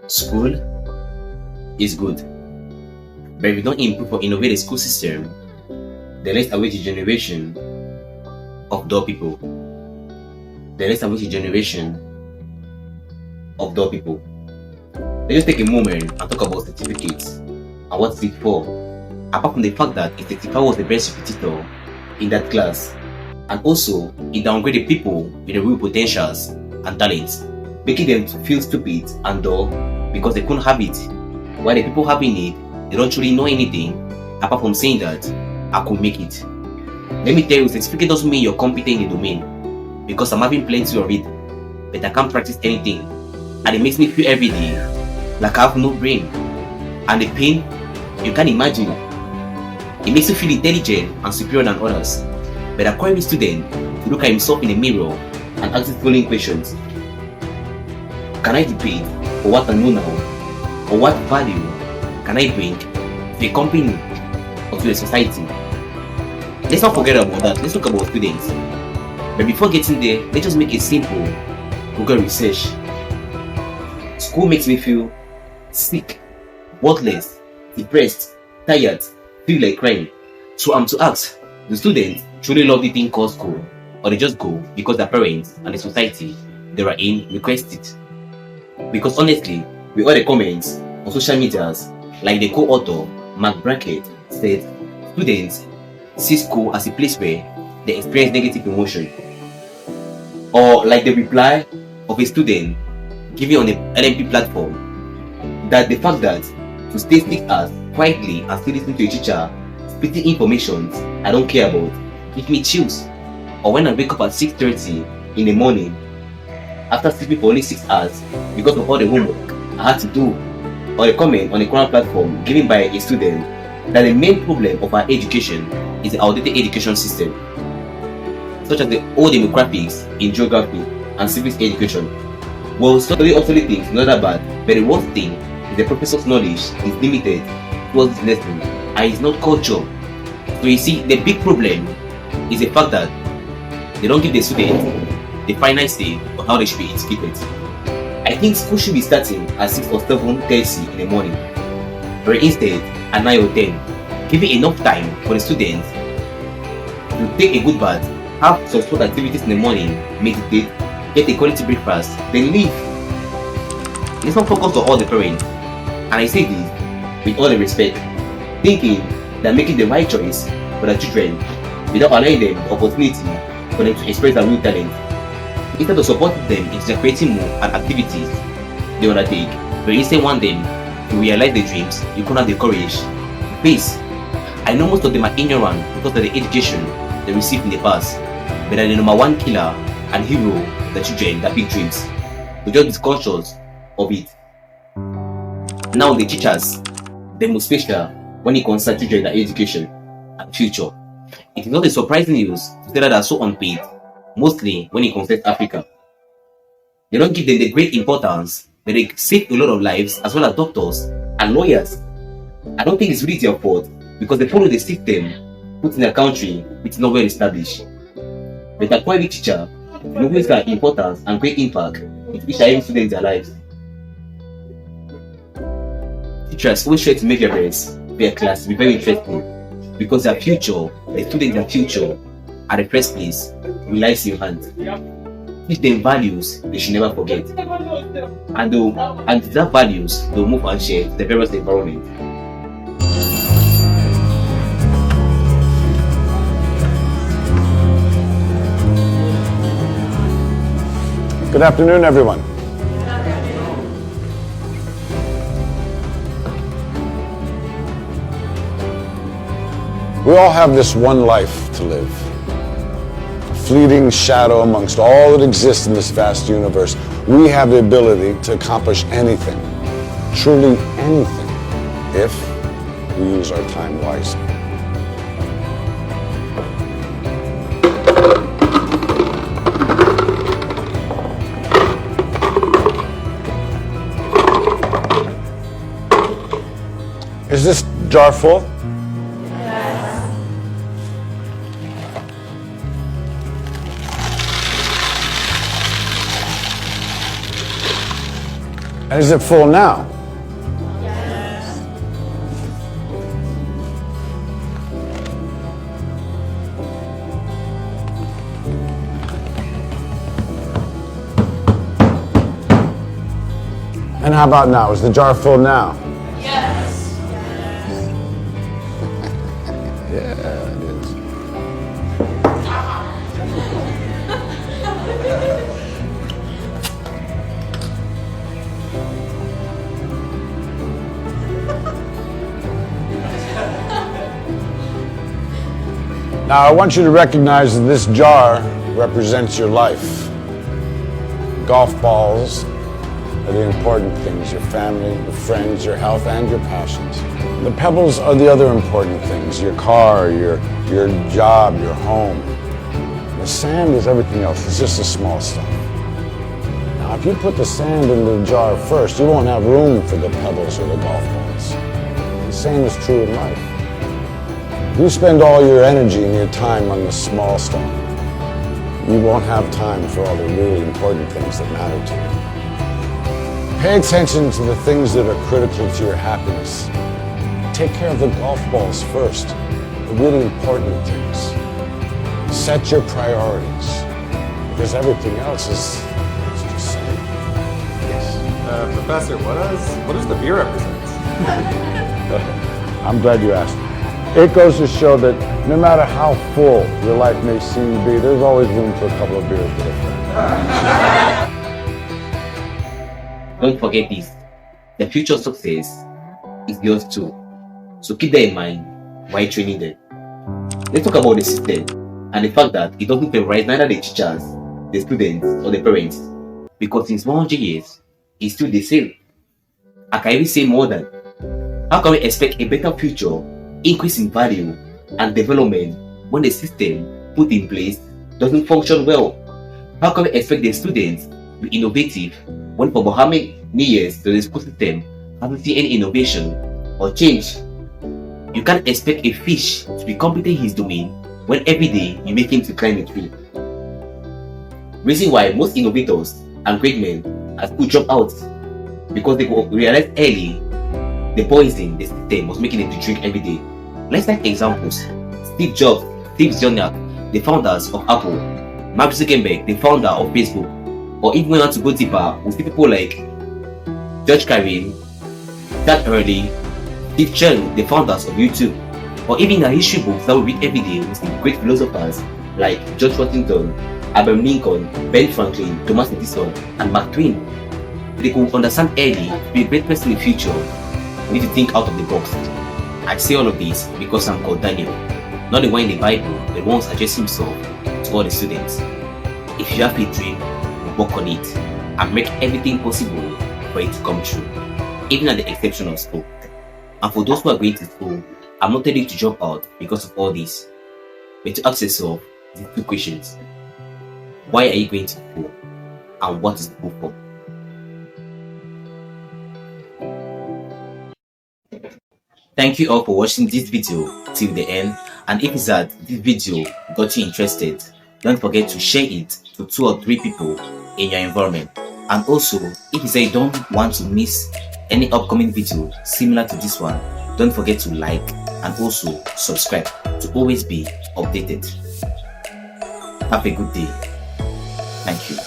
School is good, but if you don't improve or innovate the school system, then let's await a generation of dull people. Let's just take a moment and talk about certificates and what's it for. Apart from the fact that a certificate was the best repetitor in that class, and also it downgraded people with the real potentials and talents, making them feel stupid and dull because they couldn't have it. While the people having it, they don't truly know anything apart from saying that I could make it. Let me tell you, certificate doesn't mean you're competent in the domain, because I'm having plenty of it, but I can't practice anything, and it makes me feel every day like I have no brain, and the pain you can't imagine. It makes you feel intelligent and superior than others, but a query student to look at himself in the mirror and ask the following questions: can I debate for what I know now, or what value can I bring to the company or to the society? Let's not forget about that. Let's talk about students. But before getting there, let's just make a simple Google research. School makes me feel sick, worthless, depressed, tired, feel like crying. So I'm to ask, do students truly love the thing called school, or they just go because their parents and the society they are in request it? Because honestly, with all the comments on social medias, like the co-author Mark Brackett said, students see school as a place where they experience negative emotion. Or like the reply of a student given on the LMP platform, that the fact that to stay 6 hours quietly and still listen to a teacher spitting information I don't care about gives me chills. Or when I wake up at 6:30 in the morning after sleeping for only 6 hours because of all the homework I had to do. Or a comment on a current platform given by a student that the main problem of our education is the outdated education system, such as the old demographics in geography and civics education. Well, study obsolete things is not that bad, but the worst thing is the professor's knowledge is limited towards this lesson and it's not culture. So you see, the big problem is the fact that they don't give the students the final say on how they should be educated. I think school should be starting at 6 or 7:30 in the morning, or instead at 9 or 10, giving enough time for the students to take a good bath, have some sport activities in the morning, meditate, get a quality breakfast, then leave. Let's not focus on all the parents, and I say this with all the respect, thinking that making the right choice for their children without allowing them the opportunity for them to express their real talent. Instead of supporting them into their creative move and activities they undertake, but instead want them to realize their dreams, you couldn't have the courage to face. I know most of them are ignorant because of the education they received in the past, but are the number one killer and hero of the children that big dreams. We just be conscious of it. Now the teachers, the most special when it concerns children and education and future. It is not a surprising news to say that they are so unpaid, mostly when it concerns Africa. They don't give them the great importance, but they save a lot of lives as well as doctors and lawyers. I don't think it's really their fault because they follow the system put in a country which is not well established. But a private teacher knows their importance and great impact with which are even students their lives. Teachers always try to make their best, their class to be very interesting because their future, the students' their future, at the first place, relies in your hands. Teach them values they should never forget. And that values, they'll move and share the various environment. Good afternoon, everyone. We all have this one life to live. A fleeting shadow amongst all that exists in this vast universe. We have the ability to accomplish anything, truly anything, if we use our time wisely. Is this jar full? Yes. And is it full now? And how about now? Is the jar full now? Yes. Yeah, it is. Now I want you to recognize that this jar represents your life. Golf balls are the important things, your family, your friends, your health, and your passions. The pebbles are the other important things, your car, your job, your home. The sand is everything else, it's just the small stuff. Now, if you put the sand in the jar first, you won't have room for the pebbles or the golf balls. The same is true in life. If you spend all your energy and your time on the small stuff, you won't have time for all the really important things that matter to you. Pay attention to the things that are critical to your happiness. Take care of the golf balls first, the really important things. Set your priorities, because everything else is just saying. Yes. Professor, what does the beer represent? I'm glad you asked. It goes to show that no matter how full your life may seem to be, there's always room for a couple of beers with a friend. Don't forget this. The future success is yours too. So keep that in mind while training them. Let's talk about the system and the fact that it doesn't favorize neither the teachers, the students, or the parents. Because since 100 years, it's still the same. I can even say more than. How can we expect a better future, increase in value, and development when the system put in place doesn't function well? How can we expect the students to be innovative when for about how many years the school system hasn't seen any innovation or change? You can't expect a fish to be competent in his domain when every day you make him to climb a tree. Reason why most innovators and great men at school drop out, because they realize early the poison the system was making them to drink every day. Let's take examples. Steve Jobs, Steve Wozniak, the founders of Apple, Mark Zuckerberg, the founder of Facebook, or even when I want to go deeper, we see people like George Carlin, Tad Hurley, Steve Chen, the founders of YouTube, or even the history books that we read every day, we see great philosophers like George Washington, Abraham Lincoln, Ben Franklin, Thomas Edison, and Mark Twain. They could understand early to be a great person in the future. We need to think out of the box. I say all of this because I'm called Daniel, not the one in the Bible that wants to address himself to all the students. If you have a dream, work on it and make everything possible for it to come true, even at the exception of school. And for those who are going to school, I'm not telling you to drop out because of all this, but to ask yourself these two questions. Why are you going to school? And what is school for? Thank you all for watching this video till the end, and if it's that this video got you interested, don't forget to share it to 2 or 3 people in your environment. And also, if you say you don't want to miss any upcoming video similar to this one, don't forget to like and also subscribe to always be updated. Have a good day. Thank you.